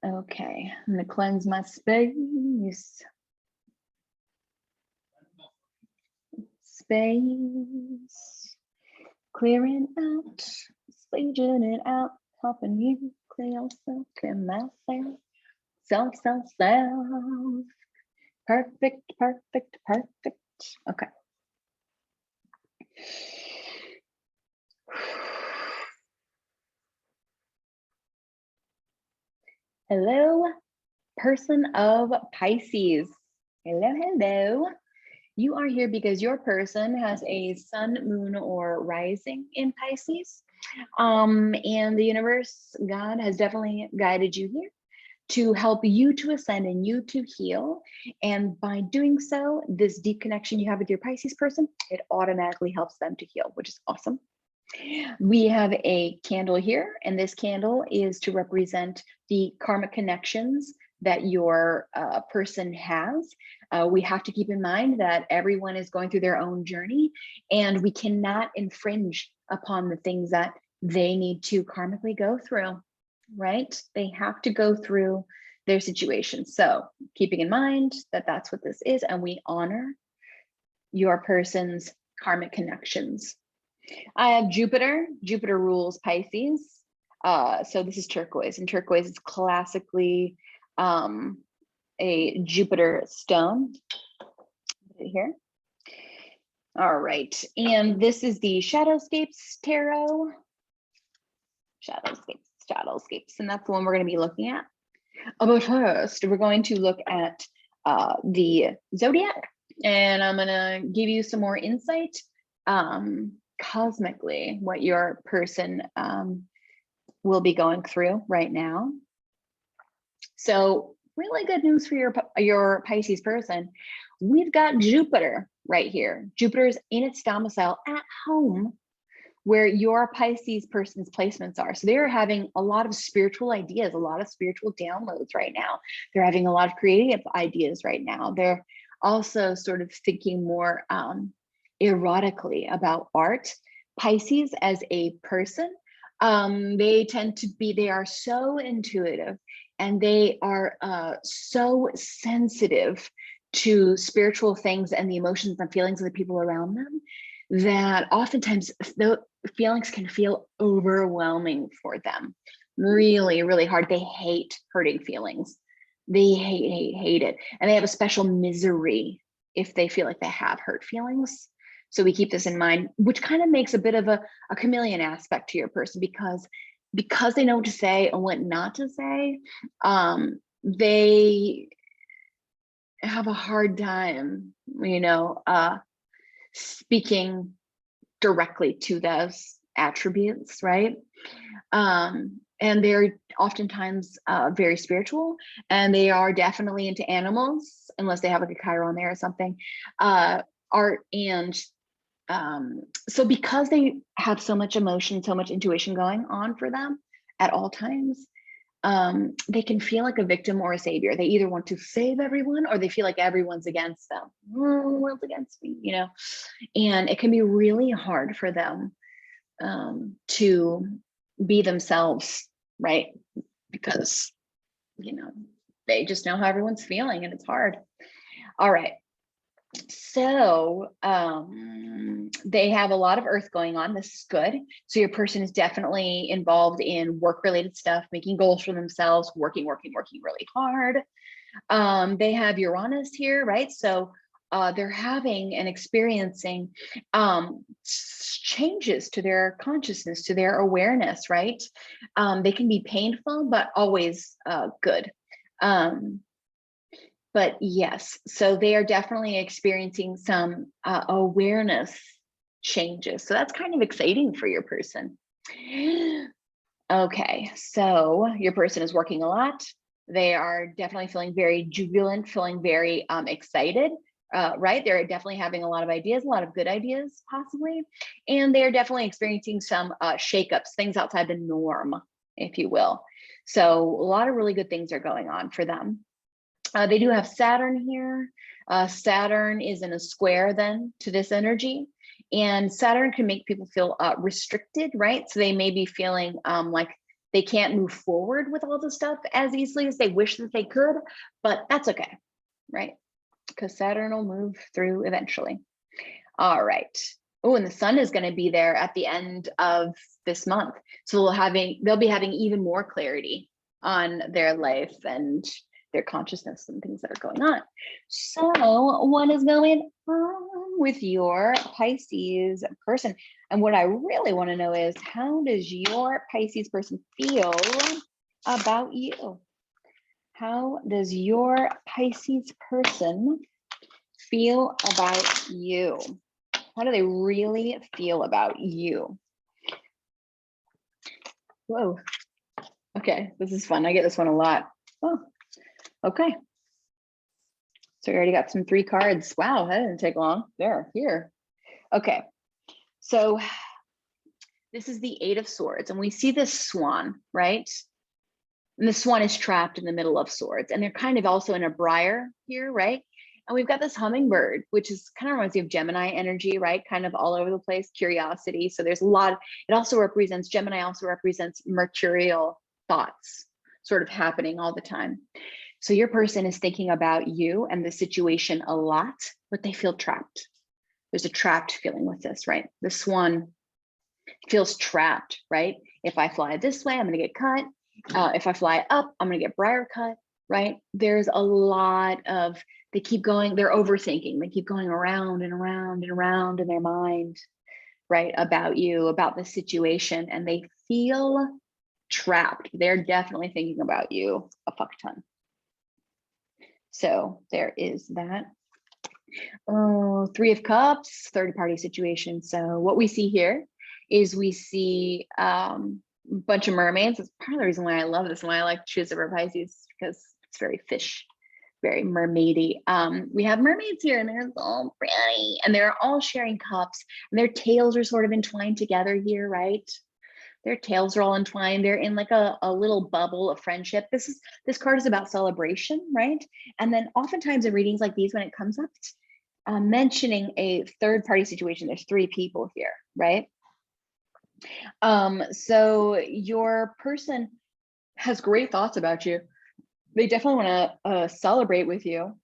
Okay, I'm gonna cleanse my space. Clearing out, spaging it out, helping you clear yourself, clear myself, self. Perfect. Okay. Hello, person of Pisces. Hello. You are here because your person has a sun, moon, or rising in Pisces. And the universe, God, has definitely guided you here to help you to ascend and you to heal. And by doing so, this deep connection you have with your Pisces person, it automatically helps them to heal, which is awesome. We have a candle here, and this candle is to represent the karmic connections that your person has. We have to keep in mind that everyone is going through their own journey, and we cannot infringe upon the things that they need to karmically go through, right? They have to go through their situation. So keeping in mind that that's what this is, and we honor your person's karmic connections. I have Jupiter. Jupiter rules Pisces. So this is turquoise, and turquoise is classically a Jupiter stone. Put it here. All right, and this is the Shadowscapes Tarot. Shadowscapes, and that's the one we're going to be looking at. But first, we're going to look at the zodiac, and I'm going to give you some more insight cosmically, what your person will be going through right now. So really good news for your Pisces person. We've got Jupiter right here. Jupiter is in its domicile at home where your Pisces person's placements are. So they're having a lot of spiritual ideas, a lot of spiritual downloads right now. They're having a lot of creative ideas right now. They're also sort of thinking more erotically about art. Pisces as a person, they are so intuitive, and they are so sensitive to spiritual things and the emotions and feelings of the people around them, that oftentimes the feelings can feel overwhelming for them. Really, really hard. They hate hurting feelings. They hate it. And they have a special misery if they feel like they have hurt feelings. So we keep this in mind, which kind of makes a bit of a chameleon aspect to your person, because they know what to say and what not to say. They have a hard time, speaking directly to those attributes, right? And they're oftentimes very spiritual, and they are definitely into animals, unless they have like a Chiron there or something. Art, and so because they have so much emotion, so much intuition going on for them at all times, they can feel like a victim or a savior. They either want to save everyone, or they feel like everyone's against them. Oh, the world's against me, and it can be really hard for them to be themselves, right? Because, they just know how everyone's feeling, and it's hard. All right. So they have a lot of earth going on. This is good. So your person is definitely involved in work-related stuff, making goals for themselves, working really hard. They have Uranus here, right? So they're having and experiencing changes to their consciousness, to their awareness, right? They can be painful, but always good. But yes, so they are definitely experiencing some awareness changes. So that's kind of exciting for your person. Okay, so your person is working a lot. They are definitely feeling very jubilant, feeling very excited, right? They're definitely having a lot of ideas, a lot of good ideas possibly. And they're definitely experiencing some shakeups, things outside the norm, if you will. So a lot of really good things are going on for them. They do have Saturn here. Saturn is in a square then to this energy, and Saturn can make people feel restricted, right? So they may be feeling like they can't move forward with all the stuff as easily as they wish that they could, but that's okay, right? Because Saturn will move through eventually. All right. Oh, and the sun is going to be there at the end of this month. So they'll be having even more clarity on their life and their consciousness and things that are going on. So what is going on with your Pisces person? And what I really want to know is, how does your Pisces person feel about you? How does your Pisces person feel about you? How do they really feel about you? Whoa. Okay, this is fun. I get this one a lot. Oh, okay. So we already got some 3 cards. Wow, that didn't take long. There, here. Okay. So this is the 8 of Swords, and we see this swan, right? And the swan is trapped in the middle of swords, and they're kind of also in a briar here, right? And we've got this hummingbird, which is kind of reminds me of Gemini energy, right? Kind of all over the place, curiosity. So there's a lot. It also represents, Gemini also represents mercurial thoughts sort of happening all the time. So your person is thinking about you and the situation a lot, but they feel trapped. There's a trapped feeling with this, right? The swan feels trapped, right? If I fly this way, I'm going to get cut. If I fly up, I'm going to get briar cut, right? There's a lot of, they keep going, they're overthinking. They keep going around and around and around in their mind, right? About you, about the situation, and they feel trapped. They're definitely thinking about you a fuck ton. So there is that. Oh, 3 of Cups, third party situation. So what we see here is we see a bunch of mermaids. It's part of the reason why I love this and why I like to choose it for Pisces, because it's very fish, very mermaidy. We have mermaids here, and they're all pretty, and they're all sharing cups, and their tails are sort of entwined together here, right? Their tails are all entwined. They're in like a little bubble of friendship. This card is about celebration, right? And then oftentimes in readings like these, when it comes up, mentioning a third party situation, there's 3 people here, right? So your person has great thoughts about you. They definitely want to celebrate with you.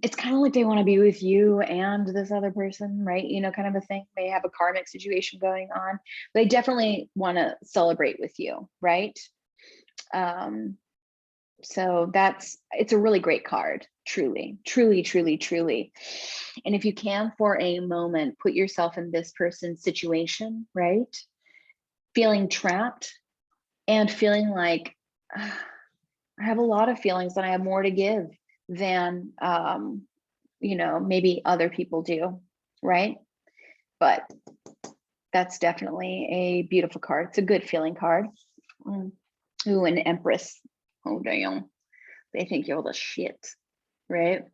It's kind of like they want to be with you and this other person, right? You know, kind of a thing. They have a karmic situation going on. They definitely want to celebrate with you, right? So it's a really great card, truly, truly, truly, truly. And if you can, for a moment, put yourself in this person's situation, right? Feeling trapped and feeling like, I have a lot of feelings and I have more to give than, you know, maybe other people do, right? But that's definitely a beautiful card. It's a good feeling card. Ooh, an Empress. Oh, damn. They think you're the shit, right?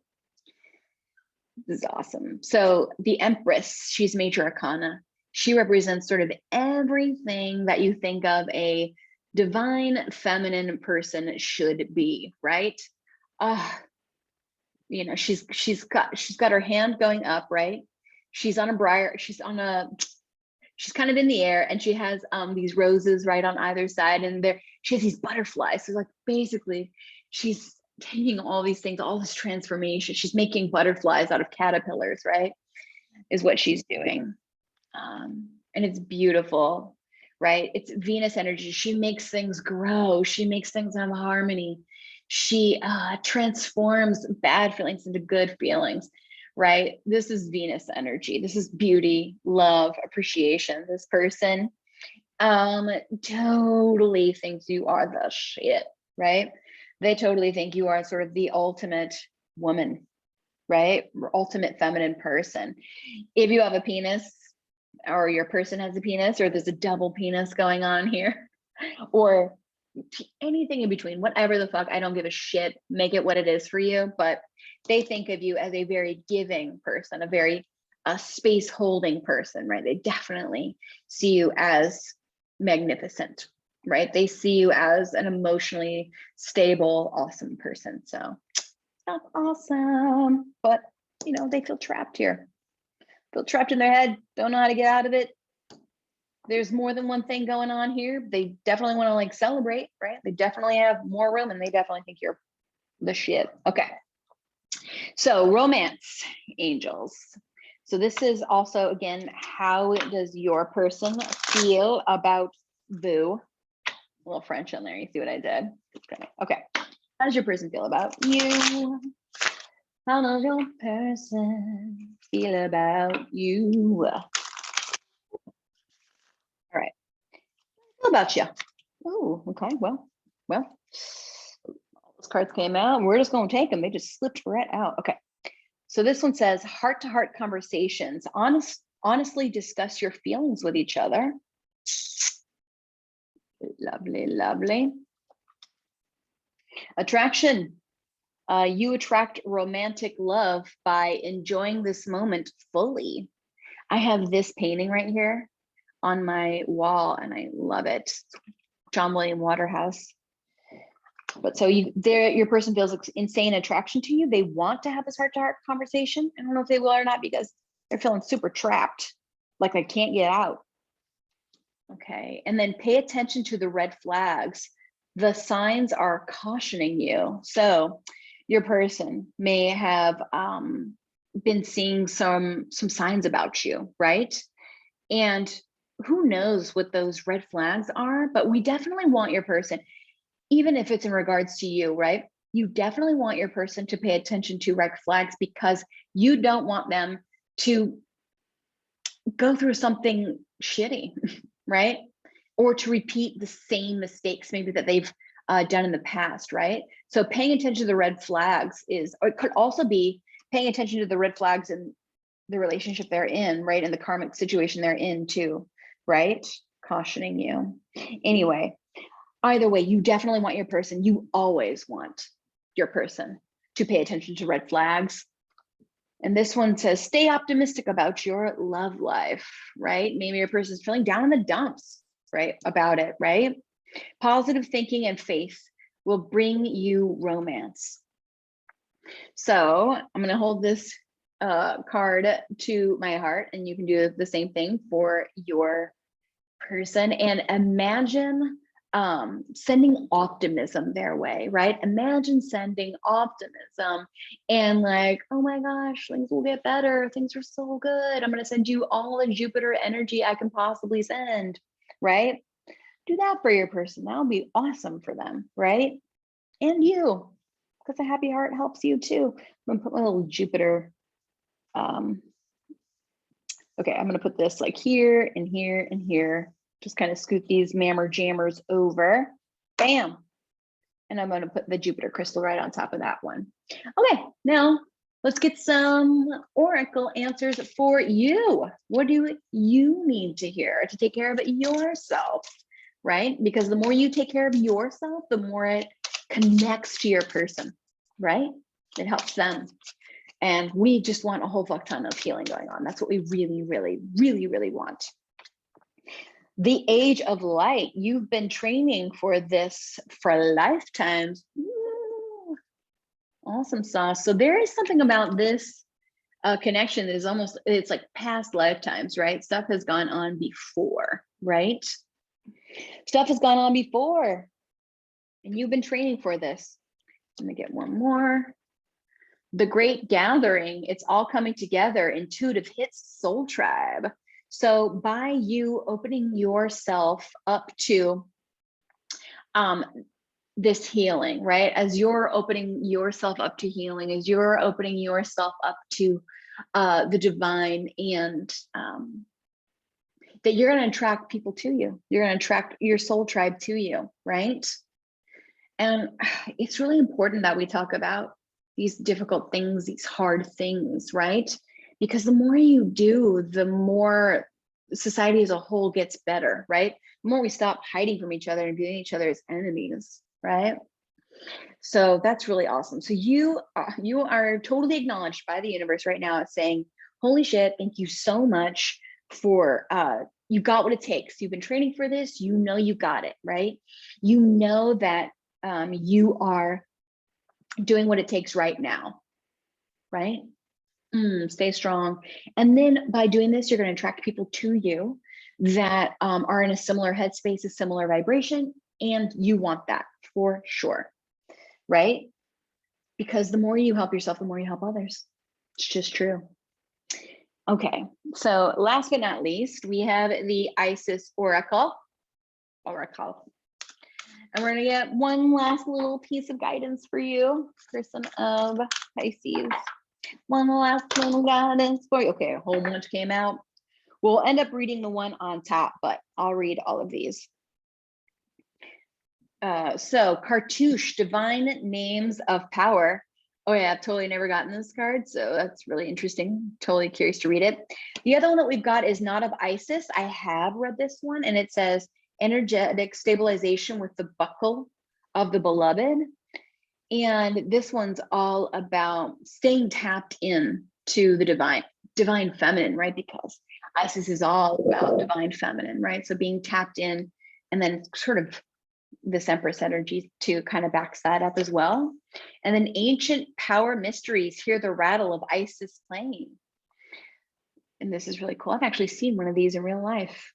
This is awesome. So the Empress, she's major arcana. She represents sort of everything that you think of a divine feminine person should be, right? You know, she's got her hand going up, right? She's on a briar, she's kind of in the air, and she has these roses right on either side, and she has these butterflies. So like basically she's taking all these things, all this transformation. She's making butterflies out of caterpillars, right? Is what she's doing. And it's beautiful, right? It's Venus energy. She makes things grow. She makes things have harmony. She transforms bad feelings into good feelings, right? This is Venus energy. This is beauty, love, appreciation. This person totally thinks you are the shit, right? They totally think you are sort of the ultimate woman, right? Ultimate feminine person. If you have a penis, or your person has a penis, or there's a double penis going on here, or anything in between, whatever the fuck, I don't give a shit. Make it what it is for you. But they think of you as a very giving person, a very space holding person, right? They definitely see you as magnificent, right? They see you as an emotionally stable, awesome person. So that's awesome. But you know, they feel trapped here. Feel trapped in their head, don't know how to get out of it. There's more than one thing going on here. They definitely want to like celebrate, right? They definitely have more room, and they definitely think you're the shit. Okay. So romance angels. So this is also, again, how does your person feel about Boo? A little French on there. You see what I did? Okay. How does your person feel about you? How does your person feel about you? All right. How about you? Oh, okay. Well, those cards came out. We're just going to take them. They just slipped right out. Okay. So this one says heart-to-heart conversations. Honestly discuss your feelings with each other. Lovely, lovely. Attraction. You attract romantic love by enjoying this moment fully. I have this painting right here on my wall and I love it. John William Waterhouse. But so your person feels insane attraction to you. They want to have this heart-to-heart conversation. I don't know if they will or not because they're feeling super trapped, like I can't get out. Okay, and then pay attention to the red flags. The signs are cautioning you. So your person may have been seeing some signs about you, right? And who knows what those red flags are, but we definitely want your person, even if it's in regards to you, right? You definitely want your person to pay attention to red flags because you don't want them to go through something shitty, right? Or to repeat the same mistakes maybe that they've done in the past, right? So paying attention to the red flags or it could also be paying attention to the red flags in the relationship they're in, right? And the karmic situation they're in too, right? Cautioning you. Anyway, either way, you definitely want your person, you always want your person to pay attention to red flags. And this one says, stay optimistic about your love life, right? Maybe your person's feeling down in the dumps, right? About it, right? Positive thinking and faith will bring you romance. So I'm going to hold this card to my heart, and you can do the same thing for your person. And imagine sending optimism their way, right? Imagine sending optimism and like, oh my gosh, things will get better. Things are so good. I'm going to send you all the Jupiter energy I can possibly send, right? Do that for your person. That'll be awesome for them, right? And you, because a happy heart helps you too. I'm going to put my little Jupiter. Okay, I'm going to put this like here and here and here. Just kind of scoot these mammer jammers over. Bam. And I'm going to put the Jupiter crystal right on top of that one. Okay, now let's get some oracle answers for you. What do you need to hear to take care of yourself, right? Because the more you take care of yourself, the more it connects to your person, right? It helps them. And we just want a whole fuck ton of healing going on. That's what we really, really, really, really want. The age of light. You've been training for this for lifetimes. Ooh, awesome sauce. So there is something about this connection that is almost, it's like past lifetimes, right? Stuff has gone on before, right? Stuff has gone on before. And you've been training for this. Let me get one more. The Great Gathering. It's all coming together. Intuitive hits soul tribe. So by you opening yourself up to this healing, right? As you're opening yourself up to healing, as you're opening yourself up to the divine, and that you're going to attract people to you. You're going to attract your soul tribe to you, right? And it's really important that we talk about these difficult things, these hard things, right? Because the more you do, the more society as a whole gets better, right? The more we stop hiding from each other and viewing each other as enemies, right? So that's really awesome. So you are totally acknowledged by the universe right now as saying, holy shit, thank you so much for, you got what it takes. You've been training for this, you know you got it, right? You know that you are doing what it takes right now, right? Stay strong. And then by doing this, you're going to attract people to you that are in a similar headspace, a similar vibration, and you want that for sure, right? Because the more you help yourself, the more you help others. It's just true. Okay, so last but not least, we have the Isis Oracle. And we're going to get one last little piece of guidance for you, person of Pisces. One last little guidance for you. Okay, a whole bunch came out. We'll end up reading the one on top, but I'll read all of these. So Cartouche, Divine Names of Power. Oh yeah, I've totally never gotten this card, so that's really interesting. Totally curious to read it. The other one that we've got is Knot of Isis. I have read this one, and it says energetic stabilization with the buckle of the beloved. And this one's all about staying tapped in to the divine feminine, right? Because Isis is all about divine feminine, right? So being tapped in, and then sort of this Empress energy to kind of backs that up as well. And then ancient power mysteries, hear the rattle of Isis playing. And this is really cool. I've actually seen one of these in real life.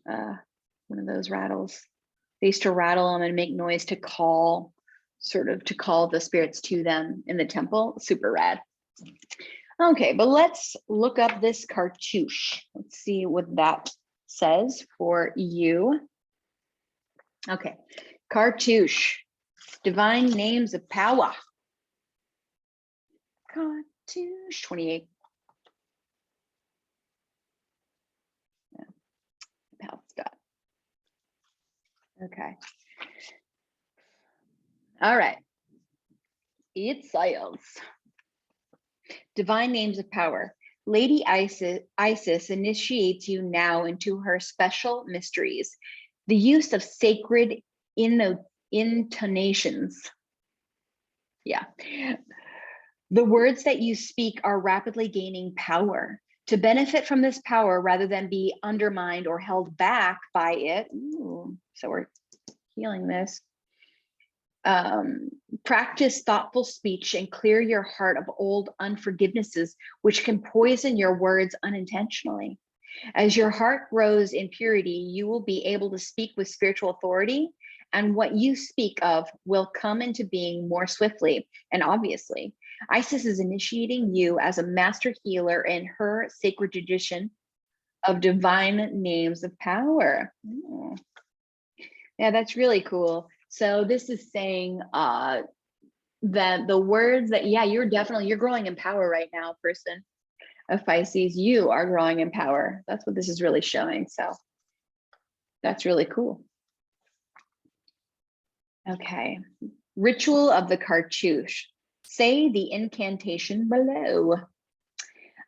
One of those rattles. They used to rattle them and make noise to call, to call the spirits to them in the temple. Super rad. Okay, but let's look up this cartouche. Let's see what that says for you. Okay, cartouche, divine names of power. Cartouche 28. Yeah, power stuff. Okay. All right. It says, divine names of power. Lady Isis initiates you now into her special mysteries. The use of sacred intonations. Yeah. The words that you speak are rapidly gaining power. To benefit from this power rather than be undermined or held back by it. Ooh, so we're healing this. Practice thoughtful speech and clear your heart of old unforgivenesses, which can poison your words unintentionally. As your heart grows in purity, you will be able to speak with spiritual authority, and what you speak of will come into being more swiftly and obviously. Isis is initiating you as a master healer in her sacred tradition of divine names of power. Yeah, that's really cool. So this is saying that the words that, yeah, you're growing in power right now, person of Pisces. You are growing in power. That's what this is really showing. So that's really cool. Okay, ritual of the cartouche. Say the incantation below.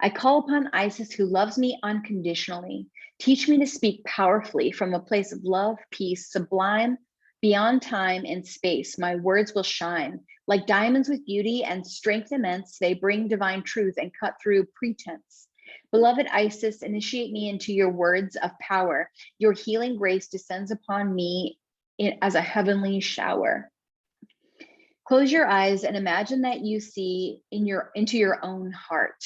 I call upon Isis, who loves me unconditionally. Teach me to speak powerfully from a place of love, peace, sublime, beyond time and space. My words will shine like diamonds with beauty and strength immense. They bring divine truth and cut through pretense. Beloved Isis, initiate me into your words of power. Your healing grace descends upon me as a heavenly shower. Close your eyes and imagine that you see into your own heart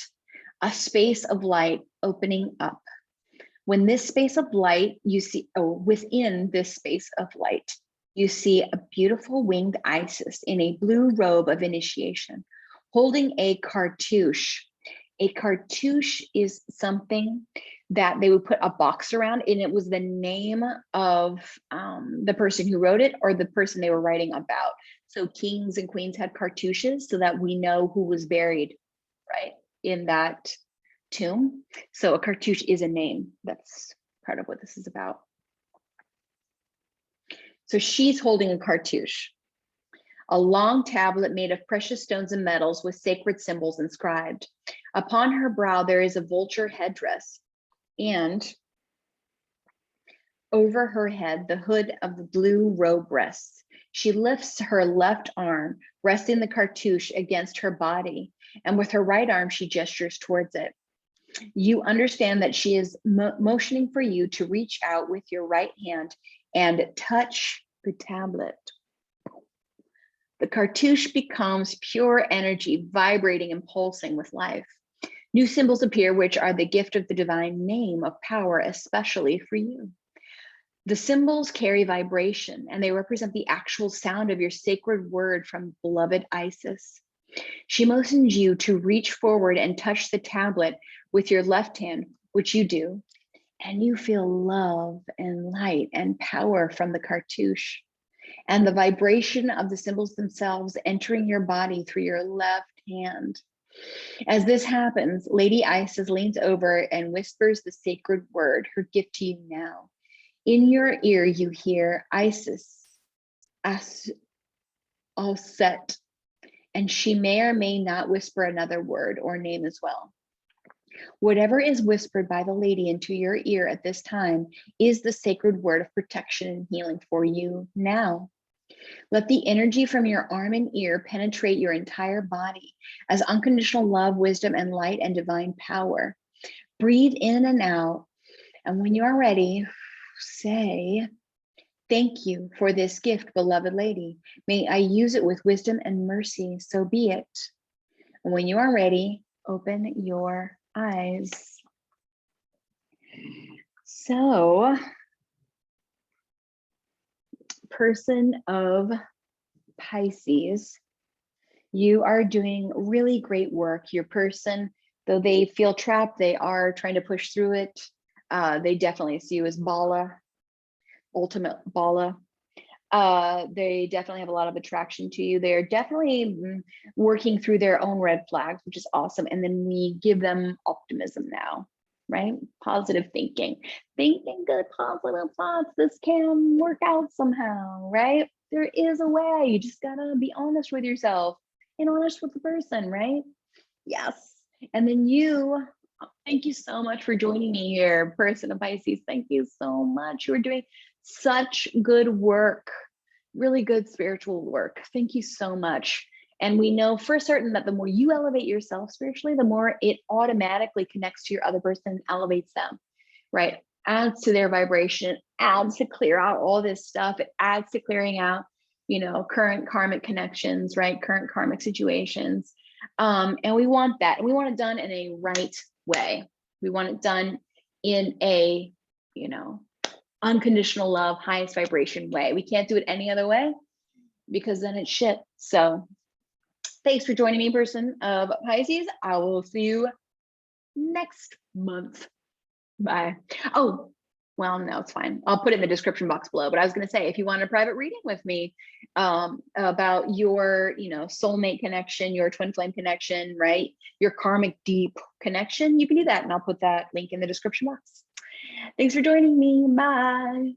a space of light opening up. When this space of light, you see, within this space of light, you see a beautiful winged Isis in a blue robe of initiation, holding a cartouche. A cartouche is something that they would put a box around, and it was the name of the person who wrote it or the person they were writing about. So kings and queens had cartouches so that we know who was buried, right, in that tomb. So a cartouche is a name. That's part of what this is about. So she's holding a cartouche, a long tablet made of precious stones and metals with sacred symbols inscribed. Upon her brow, there is a vulture headdress, and over her head, the hood of the blue robe rests. She lifts her left arm, resting the cartouche against her body, and with her right arm, she gestures towards it. You understand that she is motioning for you to reach out with your right hand and touch the tablet. The cartouche becomes pure energy, vibrating and pulsing with life. New symbols appear, which are the gift of the divine name of power, especially for you. The symbols carry vibration, and they represent the actual sound of your sacred word from beloved Isis. She motions you to reach forward and touch the tablet with your left hand, which you do, and you feel love and light and power from the cartouche, and the vibration of the symbols themselves entering your body through your left hand. As this happens, Lady Isis leans over and whispers the sacred word, her gift to you now. In your ear, you hear Isis, all set, and she may or may not whisper another word or name as well. Whatever is whispered by the lady into your ear at this time is the sacred word of protection and healing for you now. Let the energy from your arm and ear penetrate your entire body as unconditional love, wisdom, and light and divine power. Breathe in and out. And when you are ready, say, thank you for this gift, beloved lady. May I use it with wisdom and mercy, so be it. And when you are ready, open your eyes. So, person of Pisces, you are doing really great work. Your person, though they feel trapped, they are trying to push through it. They definitely see you as Bala, ultimate Bala. They definitely have a lot of attraction to you. They're definitely working through their own red flags, which is awesome. And then we give them optimism now, right? Positive thinking, thinking good, positive thoughts. This can work out somehow, right? There is a way. You just gotta be honest with yourself and honest with the person, right? Yes. And then you, thank you so much for joining me here, person of Pisces. Thank you so much. You're doing such good work, really good spiritual work. Thank you so much. And we know for certain that the more you elevate yourself spiritually, the more it automatically connects to your other person, elevates them, right? Adds to their vibration, adds to clear out all this stuff. It adds to clearing out, current karmic connections, right? Current karmic situations. And we want that. And we want it done in a right way. We want it done in a, unconditional love, highest vibration way. We can't do it any other way because then it's shit. So thanks for joining me, person of Pisces. I will see you next month. Bye. Oh, well, no, it's fine. I'll put it in the description box below. But I was going to say, if you want a private reading with me about your, soulmate connection, your twin flame connection, right? Your karmic deep connection, you can do that. And I'll put that link in the description box. Thanks for joining me. Bye.